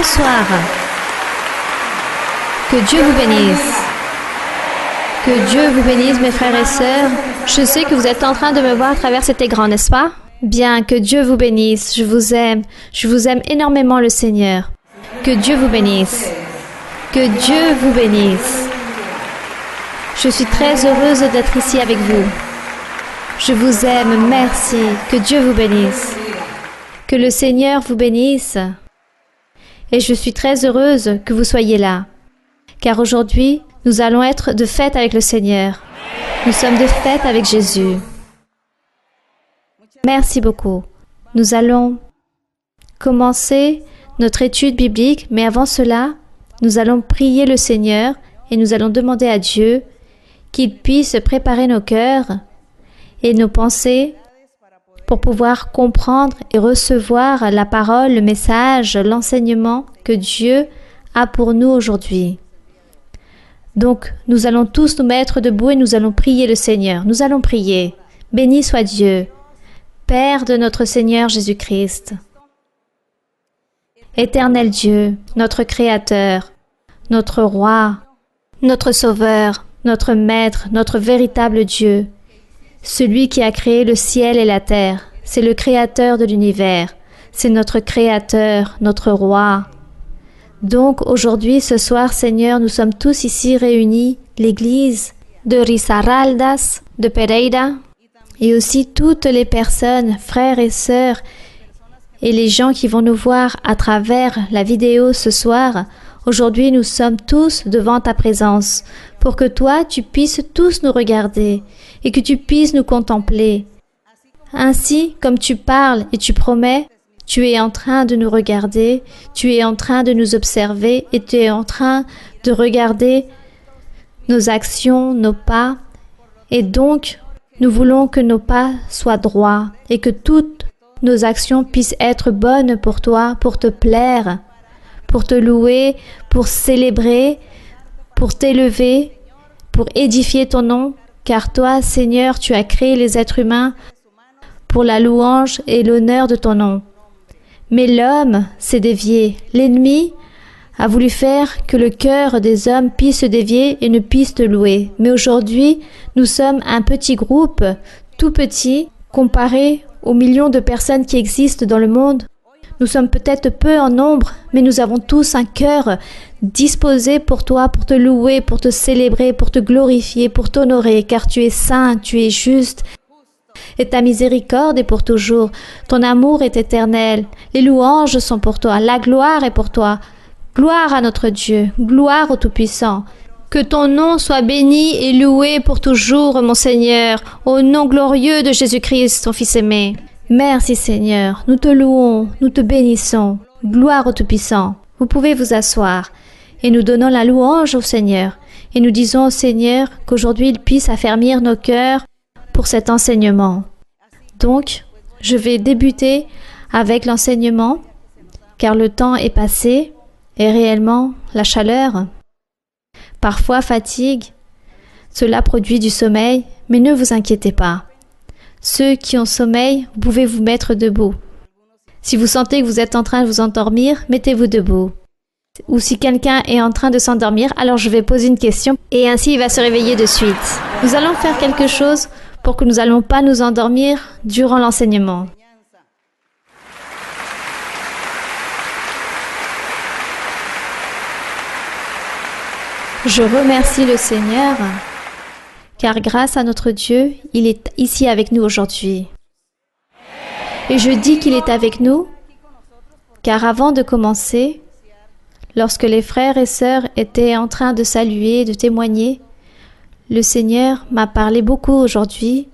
Bonsoir. Que Dieu vous bénisse. Que Dieu vous bénisse, mes frères et sœurs. Je sais que vous êtes en train de me voir à travers cet écran, n'est-ce pas? Bien, que Dieu vous bénisse. Je vous aime. Je vous aime énormément, le Seigneur. Que Dieu vous bénisse. Que Dieu vous bénisse. Je suis très heureuse d'être ici avec vous. Je vous aime. Merci. Que Dieu vous bénisse. Que le Seigneur vous bénisse. Et je suis très heureuse que vous soyez là, car aujourd'hui, nous allons être de fête avec le Seigneur. Nous sommes de fête avec Jésus. Merci beaucoup. Nous allons commencer notre étude biblique, mais avant cela, nous allons prier le Seigneur et nous allons demander à Dieu qu'il puisse préparer nos cœurs et nos pensées pour pouvoir comprendre et recevoir la parole, le message, l'enseignement que Dieu a pour nous aujourd'hui. Donc, nous allons tous nous mettre debout et nous allons prier le Seigneur. Nous allons prier. Béni soit Dieu, Père de notre Seigneur Jésus-Christ. Éternel Dieu, notre Créateur, notre Roi, notre Sauveur, notre Maître, notre véritable Dieu, celui qui a créé le ciel et la terre, c'est le Créateur de l'univers, c'est notre Créateur, notre Roi. Donc aujourd'hui, ce soir, Seigneur, nous sommes tous ici réunis, l'Église de Risaraldas, de Pereira, et aussi toutes les personnes, frères et sœurs, et les gens qui vont nous voir à travers la vidéo ce soir. Aujourd'hui, nous sommes tous devant ta présence, pour que toi, tu puisses tous nous regarder et que tu puisses nous contempler. Ainsi, comme tu parles et tu promets, tu es en train de nous regarder, tu es en train de nous observer et tu es en train de regarder nos actions, nos pas. Et donc, nous voulons que nos pas soient droits et que toutes nos actions puissent être bonnes pour toi, pour te plaire, pour te louer, pour célébrer, pour t'élever, pour édifier ton nom, car toi, Seigneur, tu as créé les êtres humains pour la louange et l'honneur de ton nom. Mais l'homme s'est dévié. L'ennemi a voulu faire que le cœur des hommes puisse se dévier et ne puisse te louer. Mais aujourd'hui, nous sommes un petit groupe, tout petit, comparé aux millions de personnes qui existent dans le monde. Nous sommes peut-être peu en nombre, mais nous avons tous un cœur disposé pour toi, pour te louer, pour te célébrer, pour te glorifier, pour t'honorer, car tu es saint, tu es juste, et ta miséricorde est pour toujours. Ton amour est éternel. Les louanges sont pour toi. La gloire est pour toi. Gloire à notre Dieu. Gloire au Tout-Puissant. Que ton nom soit béni et loué pour toujours, mon Seigneur, au nom glorieux de Jésus-Christ, ton Fils aimé. Merci, Seigneur. Nous te louons, nous te bénissons. Gloire au Tout-Puissant. Vous pouvez vous asseoir. Et nous donnons la louange au Seigneur. Et nous disons au Seigneur qu'aujourd'hui, il puisse affermir nos cœurs pour cet enseignement. Donc, je vais débuter avec l'enseignement, car le temps est passé et réellement la chaleur, parfois fatigue, cela produit du sommeil, mais ne vous inquiétez pas. Ceux qui ont sommeil, vous pouvez vous mettre debout. Si vous sentez que vous êtes en train de vous endormir, mettez-vous debout. ou si quelqu'un est en train de s'endormir, alors je vais poser une question et ainsi il va se réveiller de suite. Nous allons faire quelque chose pour que nous n'allons pas nous endormir durant l'enseignement. Je remercie le Seigneur, car grâce à notre Dieu, il est ici avec nous aujourd'hui. Et je dis qu'il est avec nous, car avant de commencer, lorsque les frères et sœurs étaient en train de saluer, de témoigner, le Seigneur m'a parlé beaucoup aujourd'hui.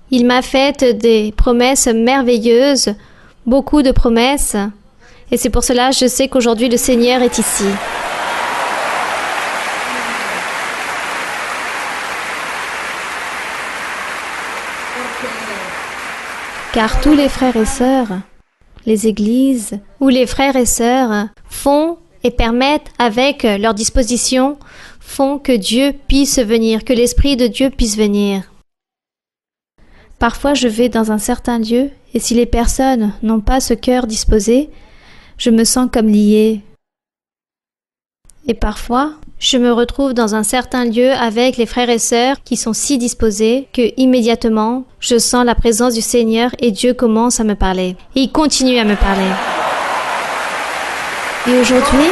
Il m'a fait des promesses merveilleuses, beaucoup de promesses, et c'est pour cela que je sais qu'aujourd'hui le Seigneur est ici. Car tous les frères et sœurs, les églises où les frères et sœurs font et permettent avec leur disposition, font que Dieu puisse venir, que l'Esprit de Dieu puisse venir. Parfois je vais dans un certain lieu et si les personnes n'ont pas ce cœur disposé, je me sens comme liée. Et parfois, je me retrouve dans un certain lieu avec les frères et sœurs qui sont si disposés que immédiatement, je sens la présence du Seigneur et Dieu commence à me parler. Et il continue à me parler. Et aujourd'hui,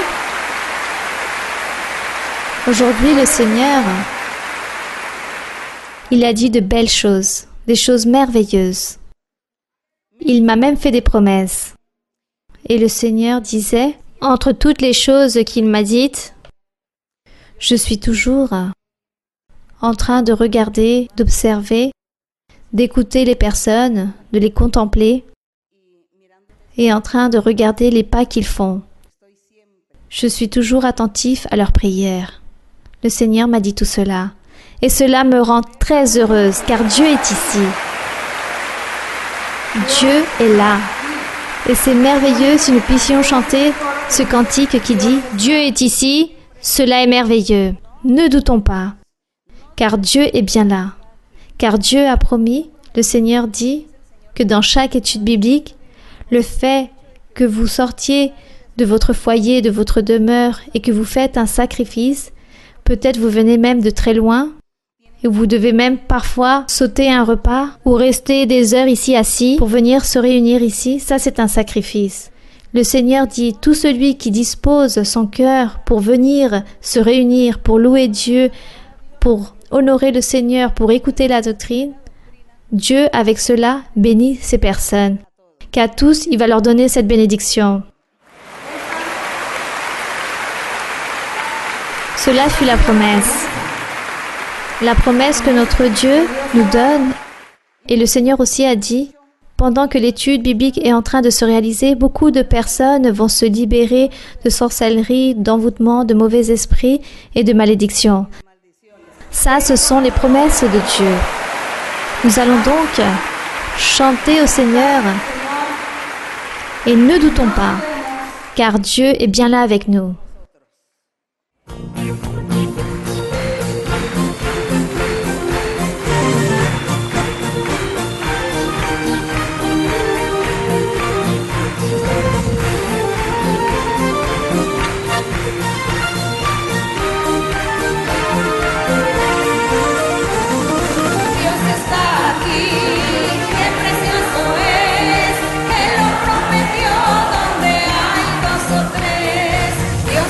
le Seigneur, il a dit de belles choses, des choses merveilleuses. Il m'a même fait des promesses. Et le Seigneur disait, entre toutes les choses qu'il m'a dites, je suis toujours en train de regarder, d'observer, d'écouter les personnes, de les contempler et en train de regarder les pas qu'ils font. Je suis toujours attentif à leurs prières. Le Seigneur m'a dit tout cela. Et cela me rend très heureuse car Dieu est ici. Dieu est là. Et c'est merveilleux si nous puissions chanter ce cantique qui dit « Dieu est ici, cela est merveilleux ». Ne doutons pas, car Dieu est bien là. Car Dieu a promis, le Seigneur dit que dans chaque étude biblique, le fait que vous sortiez de votre foyer, de votre demeure et que vous faites un sacrifice, peut-être vous venez même de très loin, et vous devez même parfois sauter un repas ou rester des heures ici assis pour venir se réunir ici. Ça, c'est un sacrifice. Le Seigneur dit, tout celui qui dispose son cœur pour venir se réunir, pour louer Dieu, pour honorer le Seigneur, pour écouter la doctrine, Dieu, avec cela, bénit ces personnes. Qu'à tous, il va leur donner cette bénédiction. Cela fut la promesse. La promesse que notre Dieu nous donne, et le Seigneur aussi a dit, pendant que l'étude biblique est en train de se réaliser, beaucoup de personnes vont se libérer de sorcellerie, d'envoûtement, de mauvais esprits et de malédictions. Ça, ce sont les promesses de Dieu. Nous allons donc chanter au Seigneur et ne doutons pas, car Dieu est bien là avec nous. Dios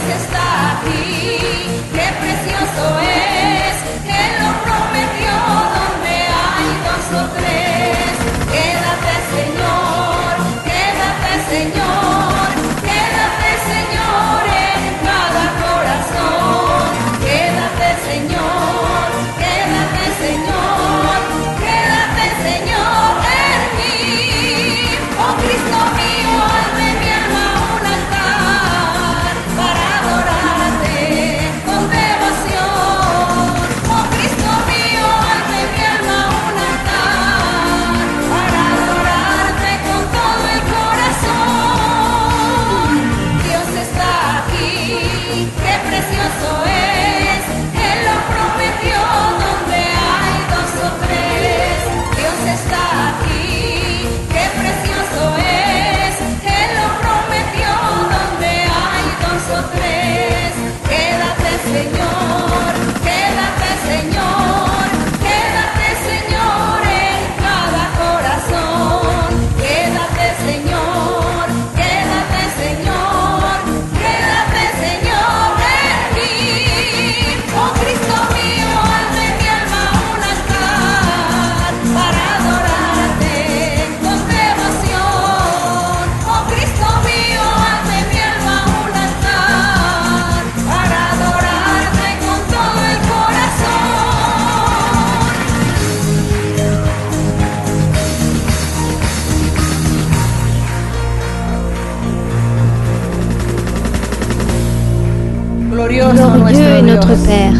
Glorieux est notre Père.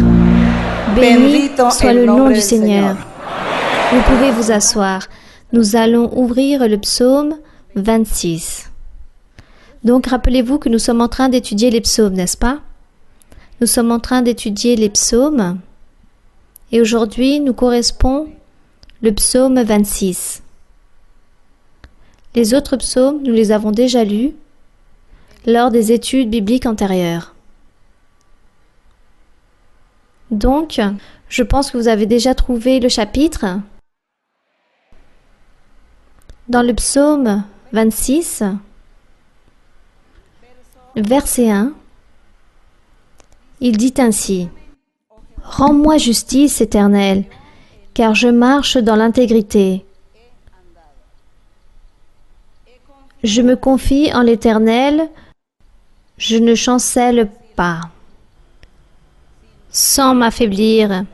Béni soit le nom du Seigneur. Vous pouvez vous asseoir. Nous allons ouvrir le psaume 26. Donc, rappelez-vous que nous sommes en train d'étudier les psaumes, n'est-ce pas? Nous sommes en train d'étudier les psaumes. Et aujourd'hui, nous correspond le psaume 26. Les autres psaumes, nous les avons déjà lus lors des études bibliques antérieures. Donc, je pense que vous avez déjà trouvé le chapitre. Dans le psaume 26, verset 1, il dit ainsi: « Rends-moi justice, Éternel, car je marche dans l'intégrité. Je me confie en l'Éternel, je ne chancelle pas, sans m'affaiblir. »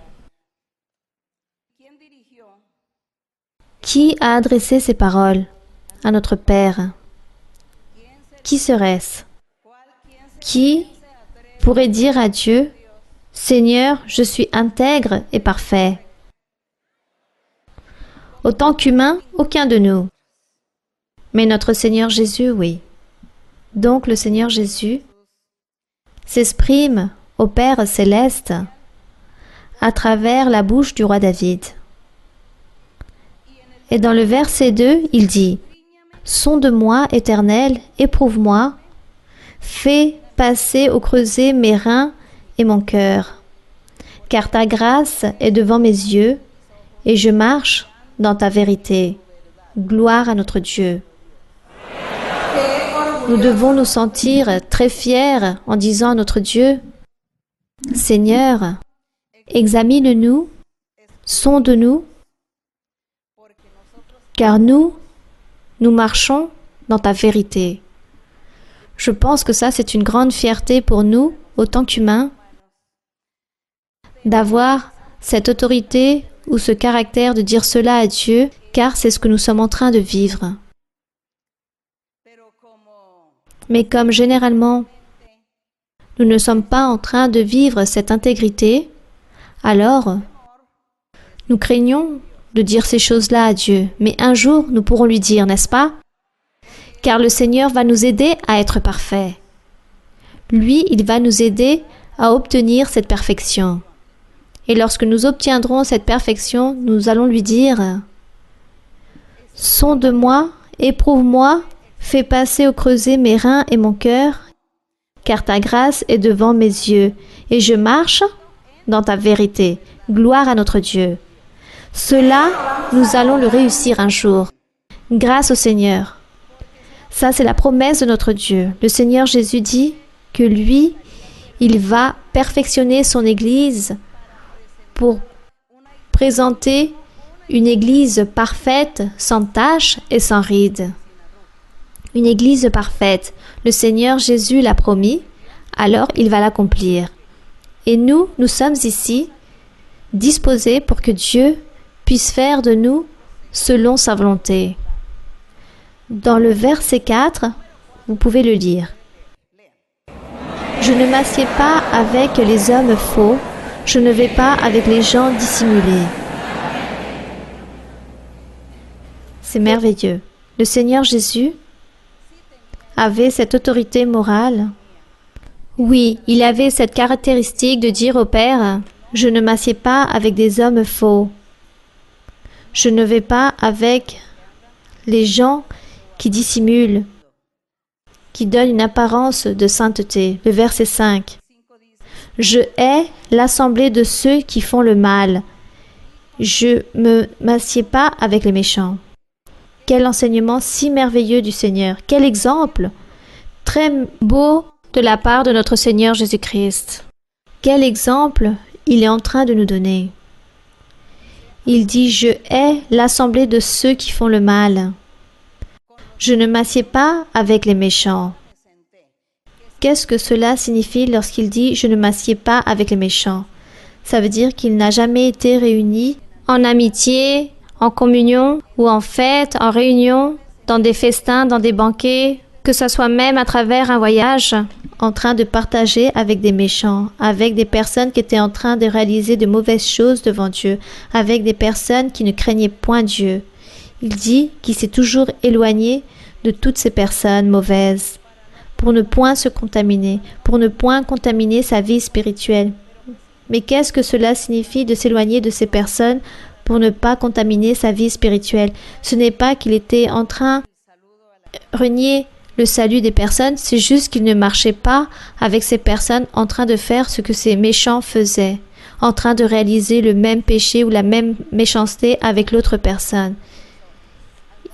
Qui a adressé ces paroles à notre Père? Qui serait-ce? Qui pourrait dire à Dieu: « Seigneur, je suis intègre et parfait » ? Autant qu'humain, aucun de nous. Mais notre Seigneur Jésus, oui. Donc le Seigneur Jésus s'exprime au Père céleste à travers la bouche du roi David. Et dans le verset 2, il dit: « Sonde-moi, Éternel, éprouve-moi, fais passer au creuset mes reins et mon cœur, car ta grâce est devant mes yeux, et je marche dans ta vérité. » Gloire à notre Dieu. Nous devons nous sentir très fiers en disant à notre Dieu: « Seigneur, examine-nous, sonde-nous, car nous marchons dans ta vérité. » Je pense que ça, c'est une grande fierté pour nous, autant qu'humains, d'avoir cette autorité ou ce caractère de dire cela à Dieu, car c'est ce que nous sommes en train de vivre. Mais comme généralement, nous ne sommes pas en train de vivre cette intégrité, alors nous craignons de dire ces choses-là à Dieu. Mais un jour, nous pourrons lui dire, n'est-ce pas? Car le Seigneur va nous aider à être parfaits. Lui, il va nous aider à obtenir cette perfection. Et lorsque nous obtiendrons cette perfection, nous allons lui dire: « Sonde-moi, éprouve-moi, fais passer au creuset mes reins et mon cœur, car ta grâce est devant mes yeux, et je marche dans ta vérité. » Gloire à notre Dieu. Cela, nous allons le réussir un jour, grâce au Seigneur. Ça, c'est la promesse de notre Dieu. Le Seigneur Jésus dit que lui, il va perfectionner son Église pour présenter une Église parfaite, sans tache et sans ride. Une Église parfaite. Le Seigneur Jésus l'a promis, alors il va l'accomplir. Et nous sommes ici, disposés pour que Dieu puisse faire de nous selon sa volonté. Dans le verset 4, vous pouvez le lire. « Je ne m'assieds pas avec les hommes faux, je ne vais pas avec les gens dissimulés. » C'est merveilleux. Le Seigneur Jésus avait cette autorité morale. Oui, il avait cette caractéristique de dire au Père: « Je ne m'assieds pas avec des hommes faux. Je ne vais pas avec les gens qui dissimulent, qui donnent une apparence de sainteté. » Le verset 5. « Je hais l'assemblée de ceux qui font le mal. Je ne m'assieds pas avec les méchants. » Quel enseignement si merveilleux du Seigneur! Quel exemple très beau de la part de notre Seigneur Jésus-Christ! Quel exemple il est en train de nous donner! Il dit: « Je hais l'assemblée de ceux qui font le mal. Je ne m'assieds pas avec les méchants. » Qu'est-ce que cela signifie lorsqu'il dit « Je ne m'assieds pas avec les méchants » ? Ça veut dire qu'il n'a jamais été réuni en amitié, en communion ou en fête, en réunion, dans des festins, dans des banquets, que ce soit même à travers un voyage en train de partager avec des méchants, avec des personnes qui étaient en train de réaliser de mauvaises choses devant Dieu, avec des personnes qui ne craignaient point Dieu. Il dit qu'il s'est toujours éloigné de toutes ces personnes mauvaises pour ne point se contaminer, pour ne point contaminer sa vie spirituelle. Mais qu'est-ce que cela signifie de s'éloigner de ces personnes pour ne pas contaminer sa vie spirituelle? Ce n'est pas qu'il était en train de renier le salut des personnes, c'est juste qu'il ne marchait pas avec ces personnes en train de faire ce que ces méchants faisaient, en train de réaliser le même péché ou la même méchanceté avec l'autre personne.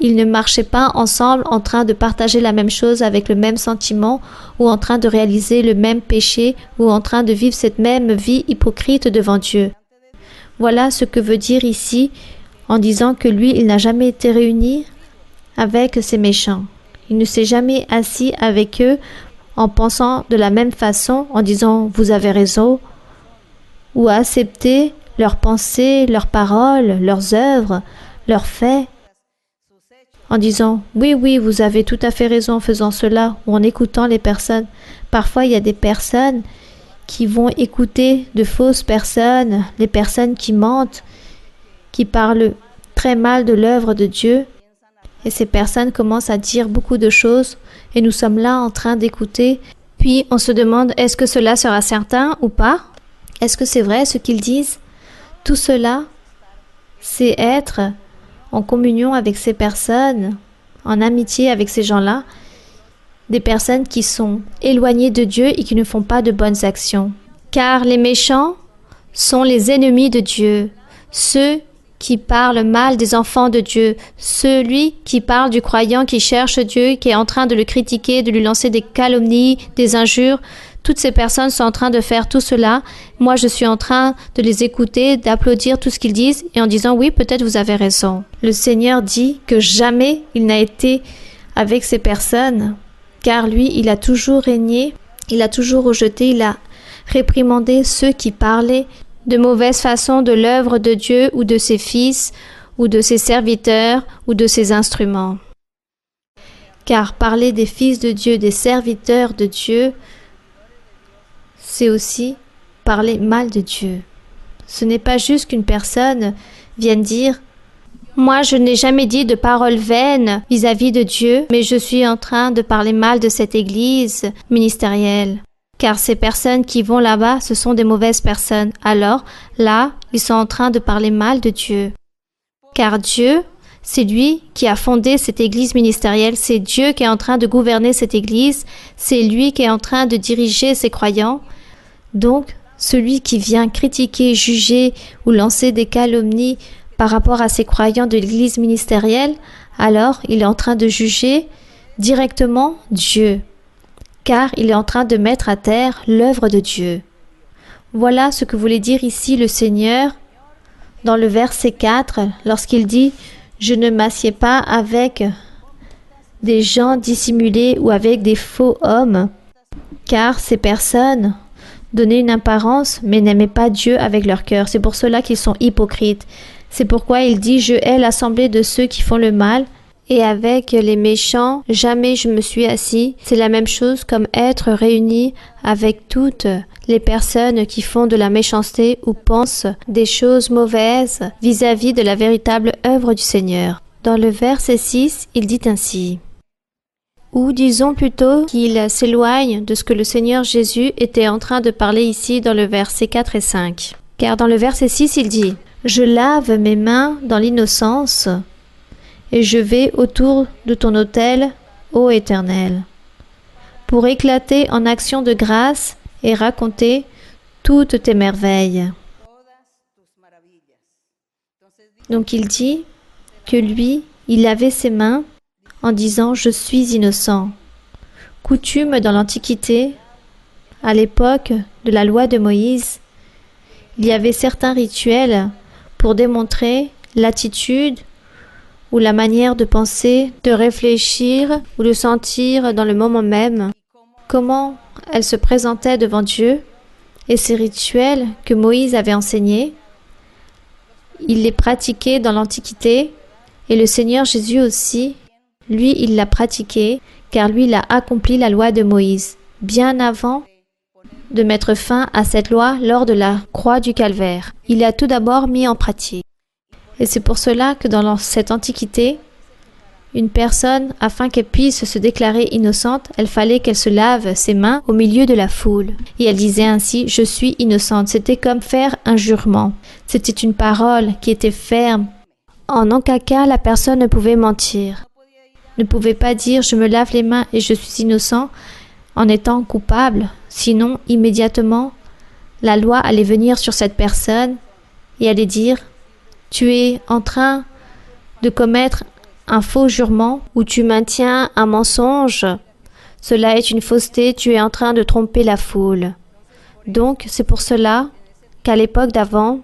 Ils ne marchaient pas ensemble en train de partager la même chose avec le même sentiment ou en train de réaliser le même péché ou en train de vivre cette même vie hypocrite devant Dieu. Voilà ce que veut dire ici en disant que lui, il n'a jamais été réuni avec ces méchants. Il ne s'est jamais assis avec eux en pensant de la même façon, en disant « vous avez raison » ou à accepter leurs pensées, leurs paroles, leurs œuvres, leurs faits, en disant « oui, oui, vous avez tout à fait raison en faisant cela » ou en écoutant les personnes. Parfois, il y a des personnes qui vont écouter de fausses personnes, les personnes qui mentent, qui parlent très mal de l'œuvre de Dieu. Et ces personnes commencent à dire beaucoup de choses et nous sommes là en train d'écouter. Puis on se demande est-ce que cela sera certain ou pas? Est-ce que c'est vrai ce qu'ils disent? Tout cela, c'est être en communion avec ces personnes, en amitié avec ces gens-là, des personnes qui sont éloignées de Dieu et qui ne font pas de bonnes actions. Car les méchants sont les ennemis de Dieu, ceux qui parlent mal des enfants de Dieu, celui qui parle du croyant qui cherche Dieu, qui est en train de le critiquer, de lui lancer des calomnies, des injures. Toutes ces personnes sont en train de faire tout cela. Moi, je suis en train de les écouter, d'applaudir tout ce qu'ils disent et en disant « oui, peut-être vous avez raison ». Le Seigneur dit que jamais il n'a été avec ces personnes, car lui, il a toujours régné, il a toujours rejeté, il a réprimandé ceux qui parlaient de mauvaise façon de l'œuvre de Dieu ou de ses fils ou de ses serviteurs ou de ses instruments. Car parler des fils de Dieu, des serviteurs de Dieu, c'est aussi parler mal de Dieu. Ce n'est pas juste qu'une personne vienne dire « Moi, je n'ai jamais dit de paroles vaines vis-à-vis de Dieu, mais je suis en train de parler mal de cette église ministérielle. » Car ces personnes qui vont là-bas, ce sont des mauvaises personnes. Alors, là, ils sont en train de parler mal de Dieu. Car Dieu, c'est lui qui a fondé cette église ministérielle, c'est Dieu qui est en train de gouverner cette église, c'est lui qui est en train de diriger ses croyants. Donc, celui qui vient critiquer, juger ou lancer des calomnies par rapport à ses croyants de l'église ministérielle, alors il est en train de juger directement Dieu, car il est en train de mettre à terre l'œuvre de Dieu. Voilà ce que voulait dire ici le Seigneur dans le verset 4, lorsqu'il dit « Je ne m'assieds pas avec des gens dissimulés ou avec des faux hommes, car ces personnes donnaient une apparence, mais n'aimaient pas Dieu avec leur cœur. C'est pour cela qu'ils sont hypocrites. C'est pourquoi il dit « Je hais l'assemblée de ceux qui font le mal, et avec les méchants, jamais je me suis assis. » C'est la même chose comme être réuni avec toutes les personnes qui font de la méchanceté ou pensent des choses mauvaises vis-à-vis de la véritable œuvre du Seigneur. Dans le verset 6, il dit ainsi. Ou disons plutôt qu'il s'éloigne de ce que le Seigneur Jésus était en train de parler ici dans le verset 4 et 5. Car dans le verset 6, il dit « Je lave mes mains dans l'innocence et je vais autour de ton autel, ô Éternel, pour éclater en action de grâce et raconter toutes tes merveilles. » Donc il dit que lui, il lavait ses mains en disant « Je suis innocent ». Coutume dans l'Antiquité, à l'époque de la loi de Moïse, il y avait certains rituels pour démontrer l'attitude ou la manière de penser, de réfléchir ou de sentir dans le moment même, comment elle se présentait devant Dieu. Et ces rituels que Moïse avait enseignés, il les pratiquait dans l'Antiquité et le Seigneur Jésus aussi, lui, il l'a pratiqué car lui, il a accompli la loi de Moïse. bien avant de mettre fin à cette loi lors de la croix du Calvaire. Il a tout d'abord mis en pratique. Et c'est pour cela que dans cette Antiquité, une personne, afin qu'elle puisse se déclarer innocente, il fallait qu'elle se lave ses mains au milieu de la foule. Et elle disait ainsi, « Je suis innocente ». C'était comme faire un jurement. C'était une parole qui était ferme. En aucun cas, la personne ne pouvait mentir. Ne pouvait pas dire, « Je me lave les mains et je suis innocent » en étant coupable. Sinon, immédiatement, la loi allait venir sur cette personne et allait dire, « Tu es en train de commettre un faux jurement ou tu maintiens un mensonge. Cela est une fausseté, tu es en train de tromper la foule. » Donc, c'est pour cela qu'à l'époque d'avant,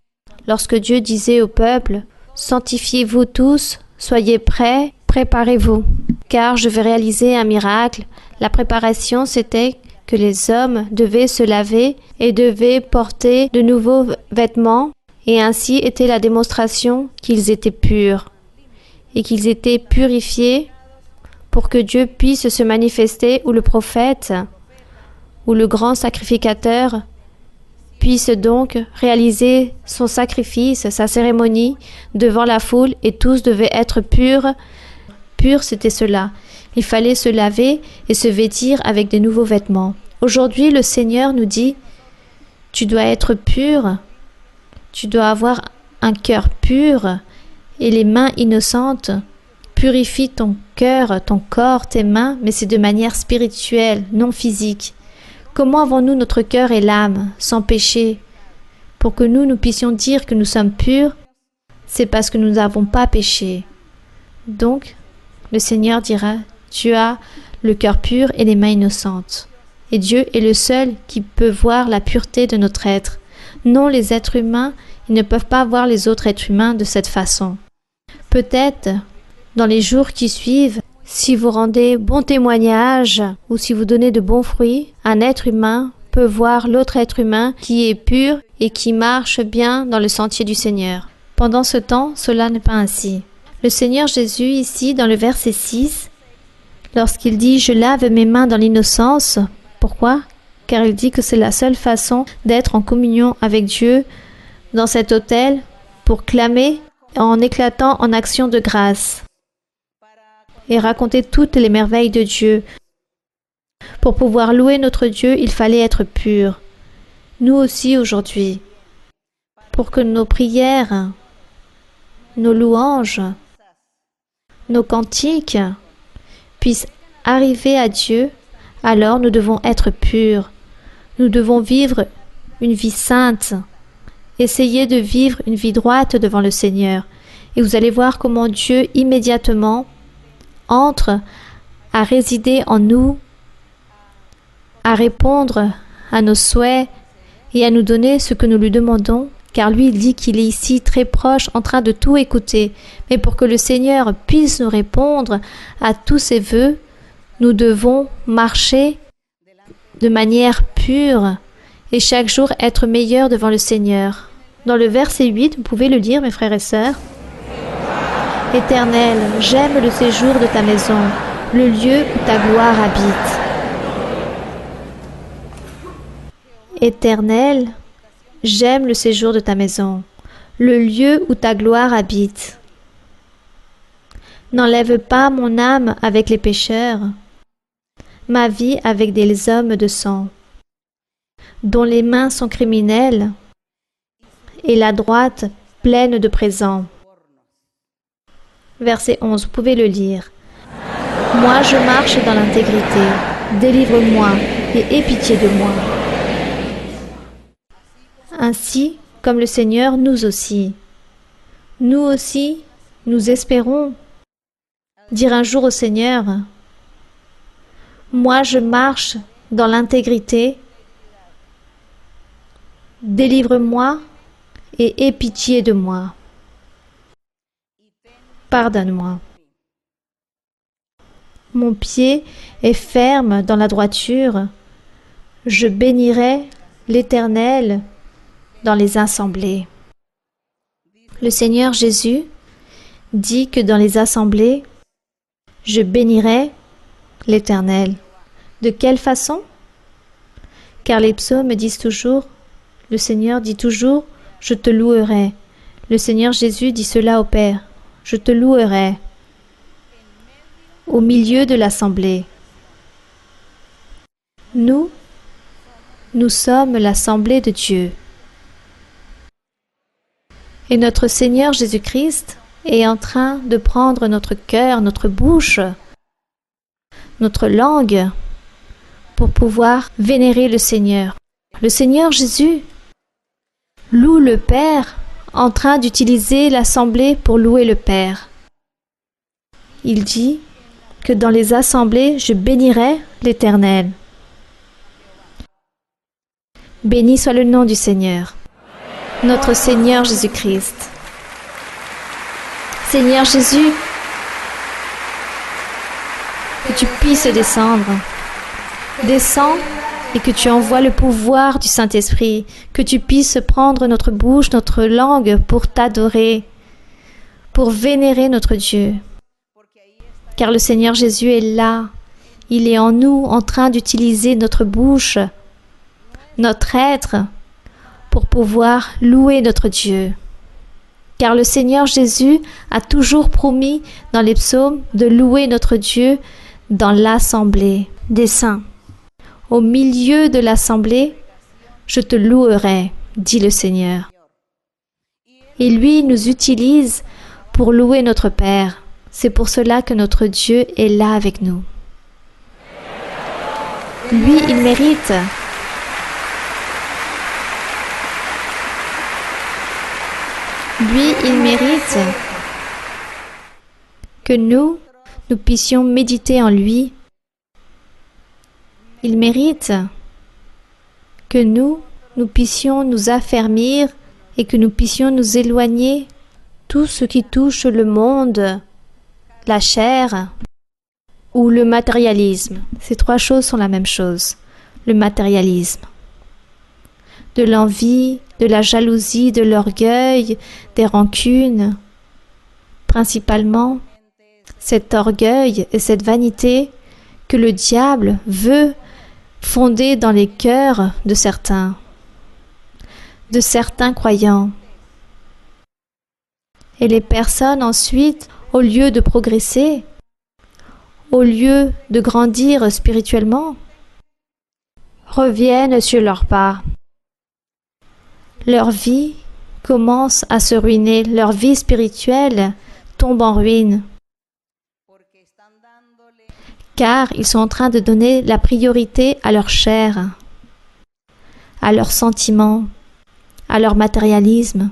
lorsque Dieu disait au peuple, « Sanctifiez-vous tous, soyez prêts, préparez-vous, car je vais réaliser un miracle. » La préparation, c'était que les hommes devaient se laver et devaient porter de nouveaux vêtements, et ainsi était la démonstration qu'ils étaient purs et qu'ils étaient purifiés pour que Dieu puisse se manifester, ou le prophète ou le grand sacrificateur puisse donc réaliser son sacrifice, sa cérémonie devant la foule, et tous devaient être purs. Pur, c'était cela. Il fallait se laver et se vêtir avec des nouveaux vêtements. Aujourd'hui, le Seigneur nous dit, tu dois être pur, tu dois avoir un cœur pur et les mains innocentes. Purifie ton cœur, ton corps, tes mains, mais c'est de manière spirituelle, non physique. Comment avons-nous notre cœur et l'âme sans péché? Pour que nous puissions dire que nous sommes purs, c'est parce que nous n'avons pas péché. Donc, le Seigneur dira, tu as le cœur pur et les mains innocentes. Et Dieu est le seul qui peut voir la pureté de notre être. Non, les êtres humains, ils ne peuvent pas voir les autres êtres humains de cette façon. Peut-être, dans les jours qui suivent, si vous rendez bon témoignage ou si vous donnez de bons fruits, un être humain peut voir l'autre être humain qui est pur et qui marche bien dans le sentier du Seigneur. Pendant ce temps, cela n'est pas ainsi. Le Seigneur Jésus, ici, dans le verset 6, lorsqu'il dit « Je lave mes mains dans l'innocence », pourquoi? Car il dit que c'est la seule façon d'être en communion avec Dieu dans cet autel pour clamer en éclatant en action de grâce et raconter toutes les merveilles de Dieu. Pour pouvoir louer notre Dieu, il fallait être pur. Nous aussi aujourd'hui, pour que nos prières, nos louanges, nos cantiques puissent arriver à Dieu, alors nous devons être purs. Nous devons vivre une vie sainte. Essayez de vivre une vie droite devant le Seigneur. Et vous allez voir comment Dieu immédiatement entre à résider en nous, à répondre à nos souhaits et à nous donner ce que nous lui demandons, car lui il dit qu'il est ici très proche en train de tout écouter. Mais pour que le Seigneur puisse nous répondre à tous ses vœux, nous devons marcher de manière pure et chaque jour être meilleurs devant le Seigneur. Dans le verset 8, vous pouvez le lire, mes frères et sœurs. « Éternel, j'aime le séjour de ta maison, le lieu où ta gloire habite. » Éternel, j'aime le séjour de ta maison, le lieu où ta gloire habite. N'enlève pas mon âme avec les pécheurs, ma vie avec des hommes de sang, dont les mains sont criminelles et la droite pleine de présents. Verset 11, vous pouvez le lire. Moi je marche dans l'intégrité, délivre-moi et aie pitié de moi. Ainsi, comme le Seigneur, nous aussi, nous espérons dire un jour au Seigneur, moi je marche dans l'intégrité, délivre-moi et aie pitié de moi. Pardonne-moi. Mon pied est ferme dans la droiture. Je bénirai l'Éternel dans les assemblées. Le Seigneur Jésus dit que dans les assemblées, je bénirai l'Éternel. De quelle façon? Car les psaumes disent toujours, le Seigneur dit toujours, je te louerai. Le Seigneur Jésus dit cela au Père, je te louerai. Au milieu de l'assemblée. Nous sommes l'assemblée de Dieu. Et notre Seigneur Jésus-Christ est en train de prendre notre cœur, notre bouche, notre langue, pour pouvoir vénérer le Seigneur. Le Seigneur Jésus loue le Père en train d'utiliser l'assemblée pour louer le Père. Il dit que dans les assemblées, je bénirai l'Éternel. Béni soit le nom du Seigneur, notre Seigneur Jésus-Christ. Seigneur Jésus, que tu puisses descendre. Descends et que tu envoies le pouvoir du Saint-Esprit, que tu puisses prendre notre bouche, notre langue pour t'adorer, pour vénérer notre Dieu. Car le Seigneur Jésus est là, il est en nous, en train d'utiliser notre bouche, notre être, pour pouvoir louer notre Dieu. Car le Seigneur Jésus a toujours promis dans les psaumes de louer notre Dieu dans l'assemblée des saints. Au milieu de l'assemblée, je te louerai, dit le Seigneur. Et lui nous utilise pour louer notre Père. C'est pour cela que notre Dieu est là avec nous. Lui, il mérite. Lui, il mérite que nous puissions méditer en lui. Il mérite que nous puissions nous affermir et que nous puissions nous éloigner tout ce qui touche le monde, la chair ou le matérialisme. Ces trois choses sont la même chose. Le matérialisme. De l'envie, de la jalousie, de l'orgueil, des rancunes. Principalement, cet orgueil et cette vanité que le diable veut fonder dans les cœurs de certains croyants. Et les personnes ensuite, au lieu de progresser, au lieu de grandir spirituellement, reviennent sur leurs pas. Leur vie commence à se ruiner, leur vie spirituelle tombe en ruine. Car ils sont en train de donner la priorité à leur chair, à leurs sentiments, à leur matérialisme.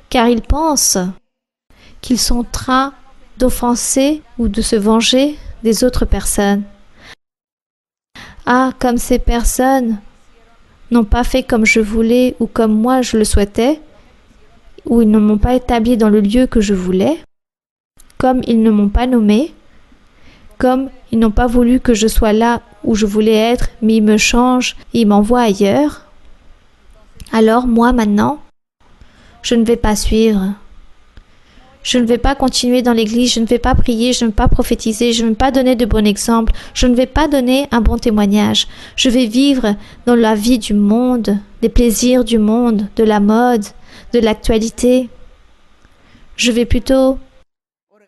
Car ils pensent qu'ils sont en train d'offenser ou de se venger des autres personnes. Ah, comme ces personnes n'ont pas fait comme je voulais ou comme moi je le souhaitais, ou ils ne m'ont pas établi dans le lieu que je voulais, comme ils ne m'ont pas nommé, comme ils n'ont pas voulu que je sois là où je voulais être, mais ils me changent et ils m'envoient ailleurs, alors moi maintenant, je ne vais pas suivre. Je ne vais pas continuer dans l'église, je ne vais pas prier, je ne vais pas prophétiser, je ne vais pas donner de bon exemple, je ne vais pas donner un bon témoignage. Je vais vivre dans la vie du monde, des plaisirs du monde, de la mode, de l'actualité. Je vais plutôt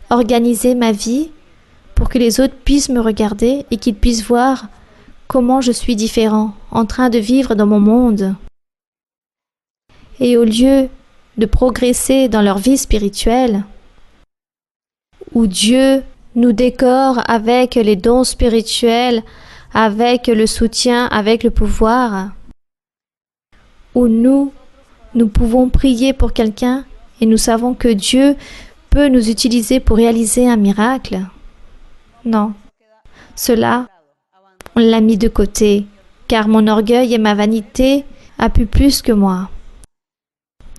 organiser ma vie pour que les autres puissent me regarder et qu'ils puissent voir comment je suis différent, en train de vivre dans mon monde. Et au lieu de progresser dans leur vie spirituelle, où Dieu nous décore avec les dons spirituels, avec le soutien, avec le pouvoir, où nous pouvons prier pour quelqu'un et nous savons que Dieu peut nous utiliser pour réaliser un miracle. Non, cela, on l'a mis de côté, car mon orgueil et ma vanité a pu plus que moi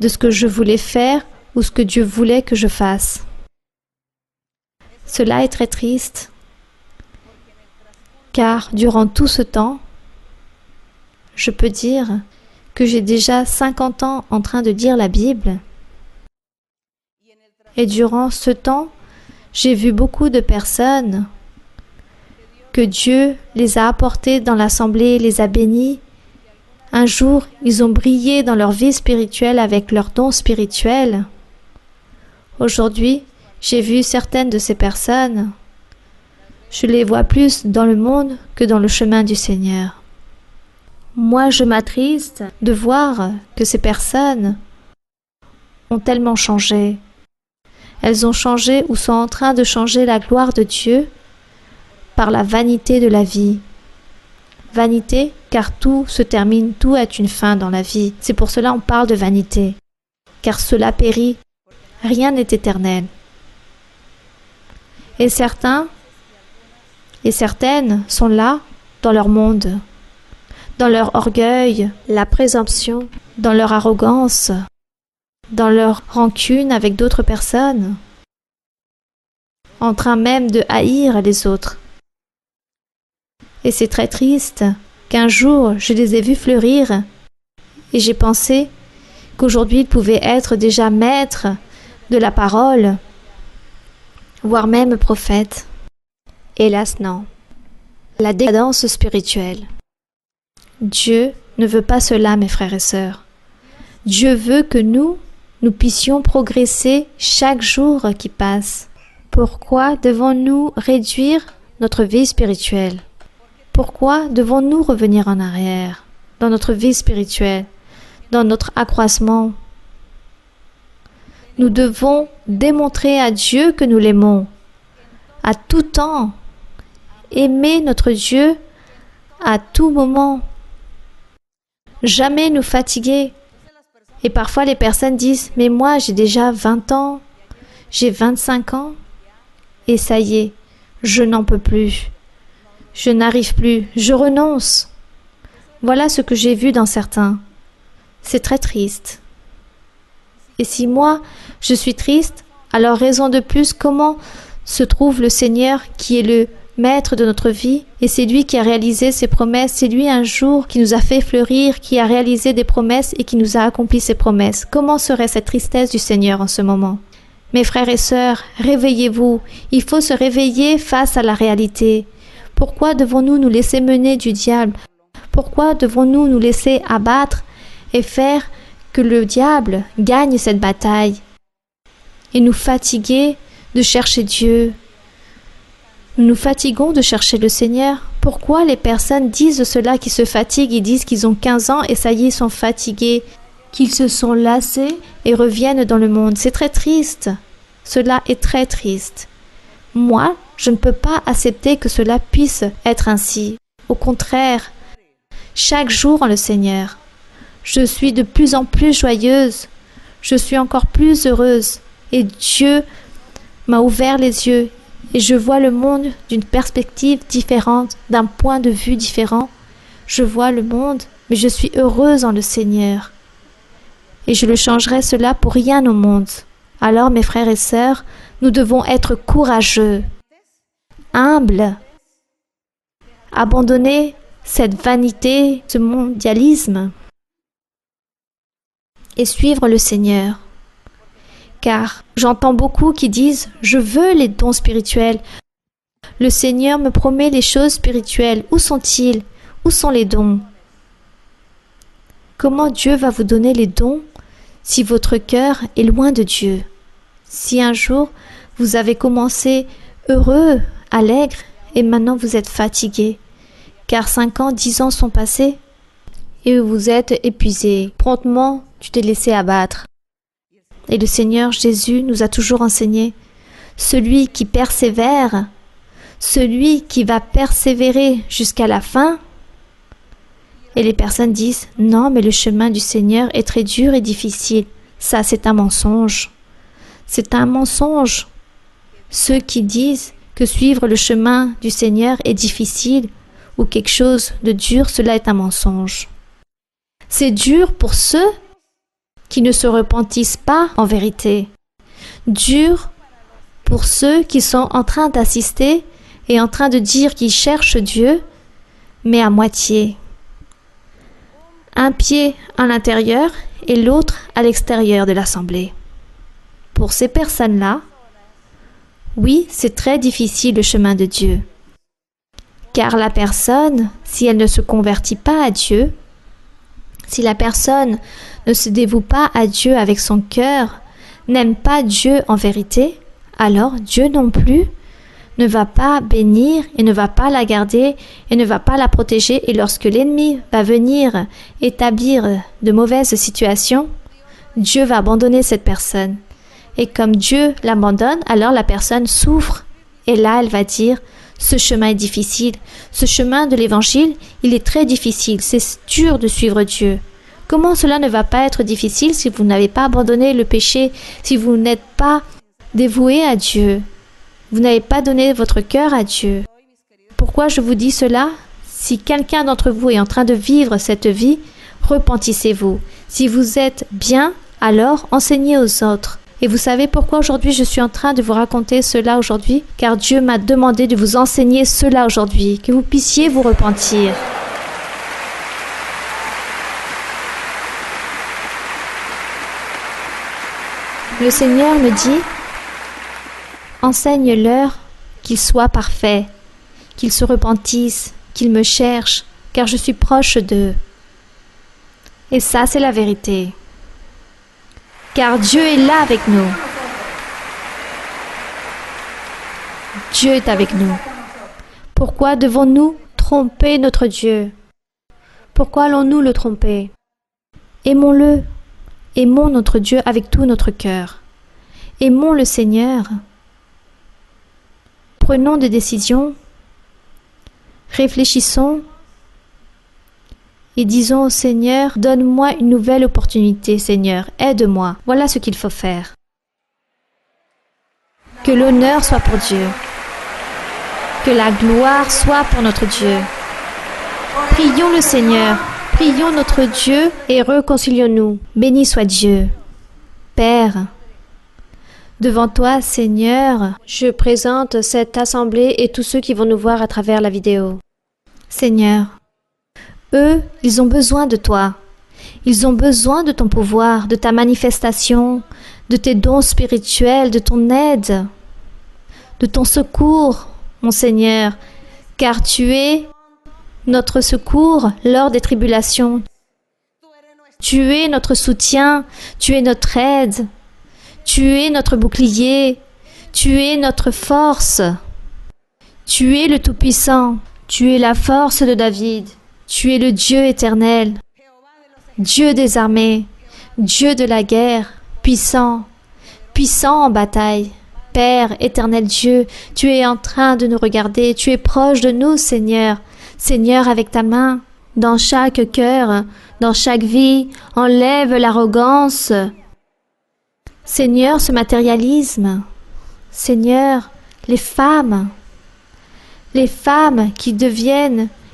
de ce que je voulais faire ou ce que Dieu voulait que je fasse. Cela est très triste, car durant tout ce temps, je peux dire que j'ai déjà 50 ans en train de lire la Bible. Et durant ce temps, j'ai vu beaucoup de personnes que Dieu les a apportés dans l'assemblée, les a bénis. Un jour, ils ont brillé dans leur vie spirituelle avec leurs dons spirituels. Aujourd'hui, j'ai vu certaines de ces personnes. Je les vois plus dans le monde que dans le chemin du Seigneur. Moi, je m'attriste de voir que ces personnes ont tellement changé. Elles ont changé ou sont en train de changer la gloire de Dieu par la vanité de la vie. Vanité, car tout se termine, tout a une fin dans la vie. C'est pour cela qu'on parle de vanité, car cela périt. Rien n'est éternel. Et certains et certaines sont là dans leur monde, dans leur orgueil, la présomption, dans leur arrogance, dans leur rancune avec d'autres personnes, en train même de haïr les autres. Et c'est très triste qu'un jour je les ai vus fleurir et j'ai pensé qu'aujourd'hui ils pouvaient être déjà maîtres de la parole, voire même prophètes. Hélas non. La décadence spirituelle. Dieu ne veut pas cela, mes frères et sœurs. Dieu veut que nous puissions progresser chaque jour qui passe. Pourquoi devons-nous réduire notre vie spirituelle? Pourquoi devons-nous revenir en arrière dans notre vie spirituelle, dans notre accroissement? Nous devons démontrer à Dieu que nous l'aimons, à tout temps, aimer notre Dieu à tout moment, jamais nous fatiguer. Et parfois les personnes disent « Mais moi j'ai déjà 20 ans, j'ai 25 ans, et ça y est, je n'en peux plus. Je n'arrive plus, je renonce. » Voilà ce que j'ai vu dans certains. C'est très triste. Et si moi, je suis triste, alors raison de plus, comment se trouve le Seigneur qui est le maître de notre vie, et c'est lui qui a réalisé ses promesses, c'est lui un jour qui nous a fait fleurir, qui a réalisé des promesses et qui nous a accompli ses promesses. Comment serait cette tristesse du Seigneur en ce moment? Mes frères et sœurs, réveillez-vous, il faut se réveiller face à la réalité. Pourquoi devons-nous nous laisser mener du diable? Pourquoi devons-nous nous laisser abattre et faire que le diable gagne cette bataille et nous fatiguer de chercher Dieu? Nous nous fatiguons de chercher le Seigneur. Pourquoi les personnes disent cela, qui se fatiguent? Ils disent qu'ils ont 15 ans et ça y est, ils sont fatigués, qu'ils se sont lassés et reviennent dans le monde. C'est très triste. Cela est très triste. Moi, je ne peux pas accepter que cela puisse être ainsi. Au contraire, chaque jour en le Seigneur, je suis de plus en plus joyeuse. Je suis encore plus heureuse. Et Dieu m'a ouvert les yeux. Et je vois le monde d'une perspective différente, d'un point de vue différent. Je vois le monde, mais je suis heureuse en le Seigneur. Et je ne changerai cela pour rien au monde. Alors, mes frères et sœurs, nous devons être courageux, humbles, abandonner cette vanité, ce mondialisme, et suivre le Seigneur. Car j'entends beaucoup qui disent « Je veux les dons spirituels. Le Seigneur me promet les choses spirituelles. Où sont-ils? Où sont les dons ?» Comment Dieu va vous donner les dons si votre cœur est loin de Dieu? Si un jour vous avez commencé heureux, allègre, et maintenant vous êtes fatigué, car 5 ans, 10 ans sont passés, et vous êtes épuisé. Promptement, tu t'es laissé abattre. Et le Seigneur Jésus nous a toujours enseigné, celui qui persévère, celui qui va persévérer jusqu'à la fin. Et les personnes disent, non, mais le chemin du Seigneur est très dur et difficile. Ça, c'est un mensonge. C'est un mensonge. Ceux qui disent que suivre le chemin du Seigneur est difficile ou quelque chose de dur, cela est un mensonge. C'est dur pour ceux qui ne se repentissent pas en vérité. Dur pour ceux qui sont en train d'assister et en train de dire qu'ils cherchent Dieu, mais à moitié. Un pied à l'intérieur et l'autre à l'extérieur de l'assemblée. Pour ces personnes-là, oui, c'est très difficile le chemin de Dieu. Car la personne, si elle ne se convertit pas à Dieu, si la personne ne se dévoue pas à Dieu avec son cœur, n'aime pas Dieu en vérité, alors Dieu non plus ne va pas bénir et ne va pas la garder et ne va pas la protéger. Et lorsque l'ennemi va venir établir de mauvaises situations, Dieu va abandonner cette personne. Et comme Dieu l'abandonne, alors la personne souffre. Et là, elle va dire, ce chemin est difficile. Ce chemin de l'évangile, il est très difficile. C'est dur de suivre Dieu. Comment cela ne va pas être difficile si vous n'avez pas abandonné le péché, si vous n'êtes pas dévoué à Dieu? Vous n'avez pas donné votre cœur à Dieu. Pourquoi je vous dis cela? Si quelqu'un d'entre vous est en train de vivre cette vie, repentissez-vous. Si vous êtes bien, alors enseignez aux autres. Et vous savez pourquoi aujourd'hui je suis en train de vous raconter cela aujourd'hui? Car Dieu m'a demandé de vous enseigner cela aujourd'hui, que vous puissiez vous repentir. Le Seigneur me dit, enseigne-leur qu'ils soient parfaits, qu'ils se repentissent, qu'ils me cherchent, car je suis proche d'eux. Et ça, c'est la vérité. Car Dieu est là avec nous. Dieu est avec nous. Pourquoi devons-nous tromper notre Dieu? Pourquoi allons-nous le tromper? Aimons-le. Aimons notre Dieu avec tout notre cœur. Aimons le Seigneur. Prenons des décisions, réfléchissons et disons au Seigneur, donne-moi une nouvelle opportunité, Seigneur, aide-moi. Voilà ce qu'il faut faire. Que l'honneur soit pour Dieu. Que la gloire soit pour notre Dieu. Prions le Seigneur, prions notre Dieu et réconcilions-nous. Béni soit Dieu. Père, devant toi, Seigneur, je présente cette assemblée et tous ceux qui vont nous voir à travers la vidéo. Seigneur, eux, ils ont besoin de toi. Ils ont besoin de ton pouvoir, de ta manifestation, de tes dons spirituels, de ton aide, de ton secours, mon Seigneur, car tu es notre secours lors des tribulations. Tu es notre soutien, tu es notre aide. Tu es notre bouclier, tu es notre force, tu es le Tout-Puissant, tu es la force de David, tu es le Dieu éternel, Dieu des armées, Dieu de la guerre, puissant, puissant en bataille. Père, éternel Dieu, tu es en train de nous regarder, tu es proche de nous, Seigneur. Seigneur, avec ta main, dans chaque cœur, dans chaque vie, enlève l'arrogance. Seigneur, ce matérialisme, Seigneur, les femmes qui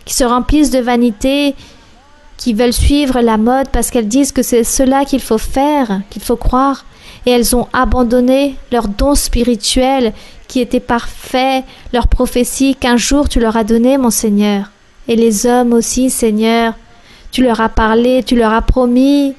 se remplissent de vanité, qui veulent suivre la mode parce qu'elles disent que c'est cela qu'il faut faire, qu'il faut croire, et elles ont abandonné leur don spirituel qui était parfait, leur prophétie qu'un jour tu leur as donnée, mon Seigneur. Et les hommes aussi, Seigneur, tu leur as parlé, tu leur as promis